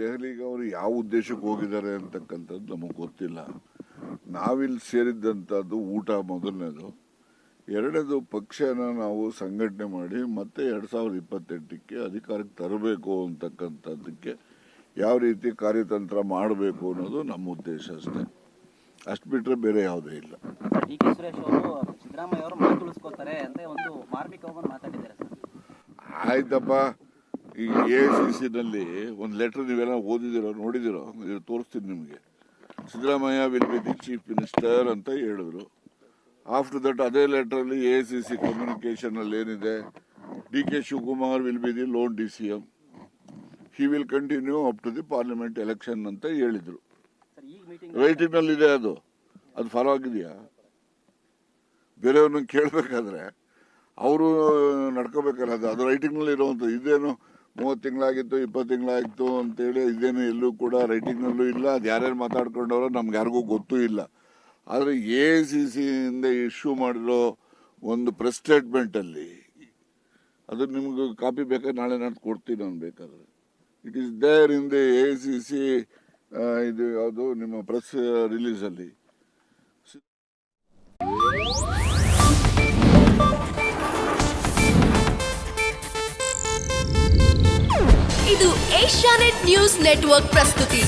ದೆಹಲಿಗೆ ಅವರು ಯಾವ ಉದ್ದೇಶಕ್ಕೆ ಹೋಗಿದ್ದಾರೆ ಅಂತಕ್ಕಂಥದ್ದು ನಮಗೆ ಗೊತ್ತಿಲ್ಲ. ನಾವಿಲ್ಲಿ ಸೇರಿದ್ದಂಥದ್ದು ಊಟ ಮೊದಲನೇದು. ಎರಡನೇದು, ಪಕ್ಷನ ನಾವು ಸಂಘಟನೆ ಮಾಡಿ ಮತ್ತೆ 2028ಕ್ಕೆ ಅಧಿಕಾರಕ್ಕೆ ತರಬೇಕು ಅಂತಕ್ಕಂಥದ್ದಕ್ಕೆ ಯಾವ ರೀತಿ ಕಾರ್ಯತಂತ್ರ ಮಾಡಬೇಕು ಅನ್ನೋದು ನಮ್ಮ ಉದ್ದೇಶ ಅಷ್ಟೇ. ಅಷ್ಟು ಬಿಟ್ಟರೆ ಬೇರೆ ಯಾವುದೇ ಇಲ್ಲ. ಡಿ ಕೆ ಸುರೇಶ್ ಅವರು ಸಿದ್ದರಾಮಯ್ಯ ಅವರು ಮಾತು ಉಳಿಸ್ಕೋತಾರೆ ಅಂತ ಒಂದು ಮಾರ್ಮಿಕವಾಗಿ ಮಾತಾಡಿದ್ದಾರೆ ಸರ್. ಆಯ್ತಪ್ಪ, ಈಗ AICCನಲ್ಲಿ ಒಂದು ಲೆಟರ್ ನೀವೆಲ್ಲ ಓದಿದಿರೋ ನೋಡಿದಿರೋ, ತೋರಿಸ್ತೀನಿ ನಿಮಗೆ. Siddaramaiah will be the chief minister ಅಂತ ಹೇಳಿದ್ರು. ಆಫ್ಟರ್ ದಟ್ ಅದೇ ಲೆಟರಲ್ಲಿ AICC ಕಮ್ಯುನಿಕೇಶನಲ್ಲಿ ಏನಿದೆ, D K Shivakumar will be the lone DCM, he will continue up to the parliament election ಅಂತ ಹೇಳಿದ್ರು. ರೈಟಿಂಗ್ನಲ್ಲಿ ಇದೆ, ಅದು ಫಾಲೋ ಆಗಿದೆಯಾ? ಬೇರೆಯವ್ರನ್ನ ಕೇಳಬೇಕಾದ್ರೆ ಅವರು ನಡ್ಕೋಬೇಕಲ್ಲ, ಅದು ರೈಟಿಂಗ್ನಲ್ಲಿ ಇರುವಂಥದ್ದು. ಇದೇನು 30 ತಿಂಗಳಾಗಿತ್ತು 20 ತಿಂಗಳಾಗಿತ್ತು ಅಂತೇಳಿ ಇದೇನು ಎಲ್ಲೂ ಕೂಡ ರೈಟಿಂಗ್ನಲ್ಲೂ ಇಲ್ಲ. ಅದು ಯಾರ್ಯಾರು ಮಾತಾಡ್ಕೊಂಡವ್ರೋ ನಮ್ಗೆ ಯಾರಿಗೂ ಗೊತ್ತೂ ಇಲ್ಲ. ಆದರೆ AICCಯಿಂದ ಇಶ್ಯೂ ಮಾಡಿರೋ ಒಂದು ಪ್ರೆಸ್ ಸ್ಟೇಟ್ಮೆಂಟಲ್ಲಿ ಅದು ನಿಮ್ಗೆ ಕಾಪಿ ಬೇಕಾದ್ರೆ ನಾಳೆ ನಾನು ಕೊಡ್ತೀನಿ ನಾನು ಬೇಕಾದ್ರೆ. It is there in the AICC ಇದು ಯಾವುದು ನಿಮ್ಮ ಪ್ರೆಸ್ ರಿಲೀಸಲ್ಲಿ. ಇದು ಏಷ್ಯಾನೆಟ್ ನ್ಯೂಸ್ ನೆಟ್ವರ್ಕ್ ಪ್ರಸ್ತುತಿ.